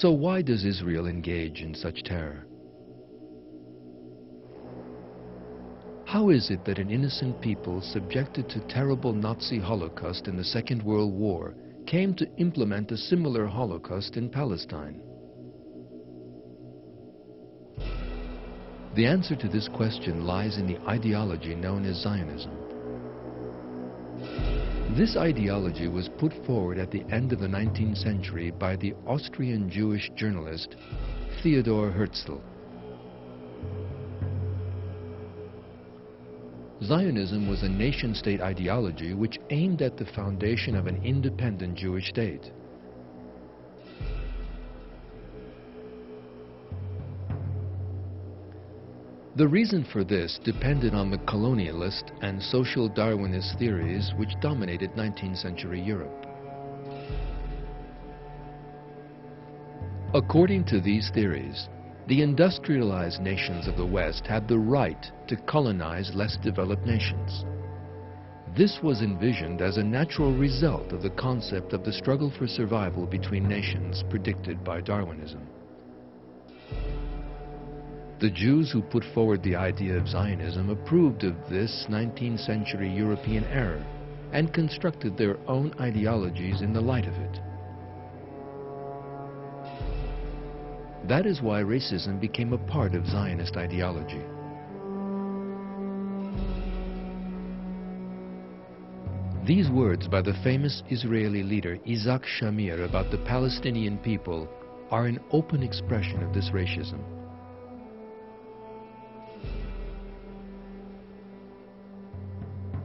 So why does Israel engage in such terror? How is it that an innocent people subjected to terrible Nazi Holocaust in the Second World War came to implement a similar Holocaust in Palestine? The answer to this question lies in the ideology known as Zionism. This ideology was put forward at the end of the 19th century by the Austrian Jewish journalist Theodor Herzl. Zionism was a nation-state ideology which aimed at the foundation of an independent Jewish state. The reason for this depended on the colonialist and social Darwinist theories which dominated 19th century Europe. According to these theories, the industrialized nations of the West had the right to colonize less developed nations. This was envisioned as a natural result of the concept of the struggle for survival between nations predicted by Darwinism. The Jews who put forward the idea of Zionism approved of this 19th century European error and constructed their own ideologies in the light of it. That is why racism became a part of Zionist ideology. These words by the famous Israeli leader Isaac Shamir about the Palestinian people are an open expression of this racism.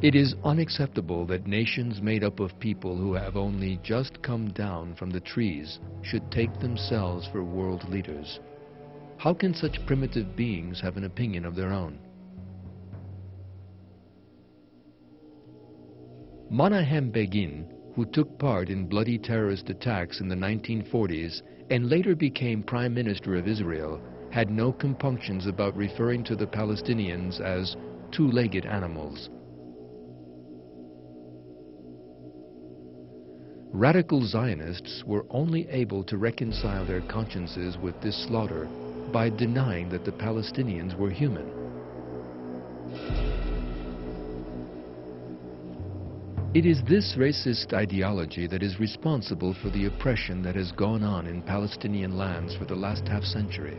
It is unacceptable that nations made up of people who have only just come down from the trees should take themselves for world leaders. How can such primitive beings have an opinion of their own? Menahem Begin, who took part in bloody terrorist attacks in the 1940s and later became Prime Minister of Israel, had no compunctions about referring to the Palestinians as two-legged animals. Radical Zionists were only able to reconcile their consciences with this slaughter by denying that the Palestinians were human. It is this racist ideology that is responsible for the oppression that has gone on in Palestinian lands for the last half-century.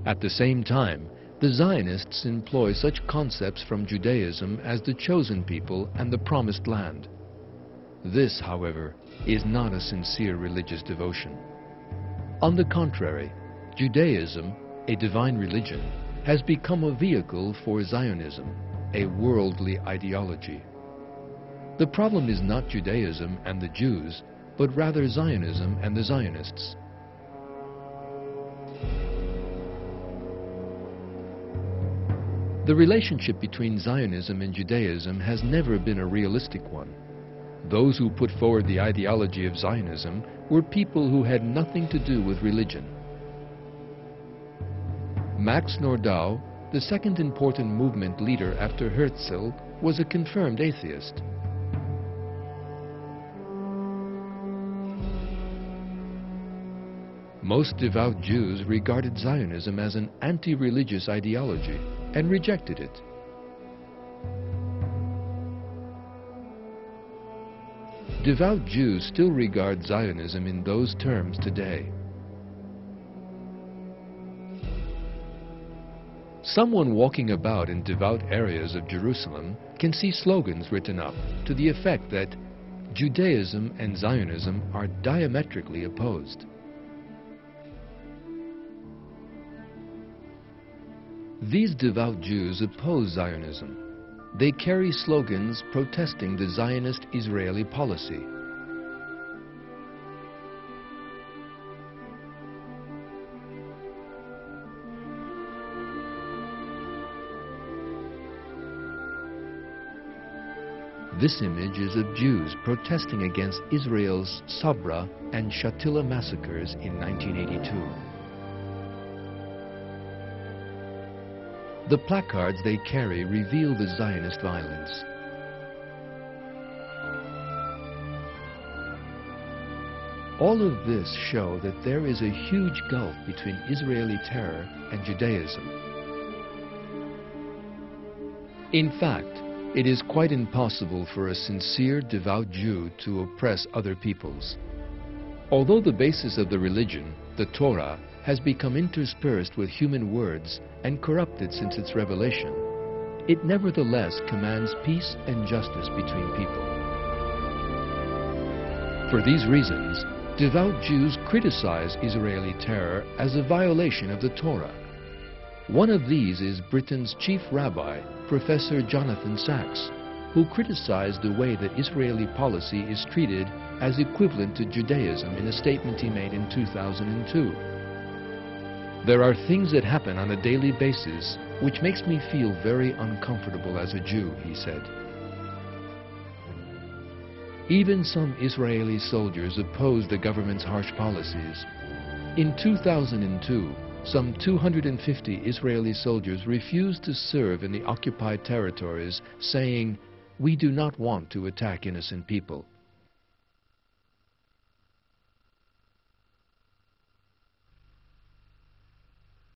At the same time, the Zionists employ such concepts from Judaism as the chosen people and the promised land. This, however, is not a sincere religious devotion. On the contrary, Judaism, a divine religion, has become a vehicle for Zionism, a worldly ideology. The problem is not Judaism and the Jews, but rather Zionism and the Zionists. The relationship between Zionism and Judaism has never been a realistic one. Those who put forward the ideology of Zionism were people who had nothing to do with religion. Max Nordau, the second important movement leader after Herzl, was a confirmed atheist. Most devout Jews regarded Zionism as an anti-religious ideology and rejected it. Devout Jews still regard Zionism in those terms today. Someone walking about in devout areas of Jerusalem can see slogans written up to the effect that Judaism and Zionism are diametrically opposed. These devout Jews oppose Zionism. They carry slogans protesting the Zionist Israeli policy. This image is of Jews protesting against Israel's Sabra and Shatila massacres in 1982. The placards they carry reveal the Zionist violence. All of this show that there is a huge gulf between Israeli terror and Judaism. In fact, it is quite impossible for a sincere, devout Jew to oppress other peoples. Although the basis of the religion, the Torah, has become interspersed with human words and corrupted since its revelation, it nevertheless commands peace and justice between people. For these reasons, devout Jews criticize Israeli terror as a violation of the Torah. One of these is Britain's chief rabbi, Professor Jonathan Sacks, who criticized the way that Israeli policy is treated as equivalent to Judaism in a statement he made in 2002. There are things that happen on a daily basis which makes me feel very uncomfortable as a Jew, he said. Even some Israeli soldiers oppose the government's harsh policies. In 2002, some 250 Israeli soldiers refused to serve in the occupied territories, saying, "We do not want to attack innocent people."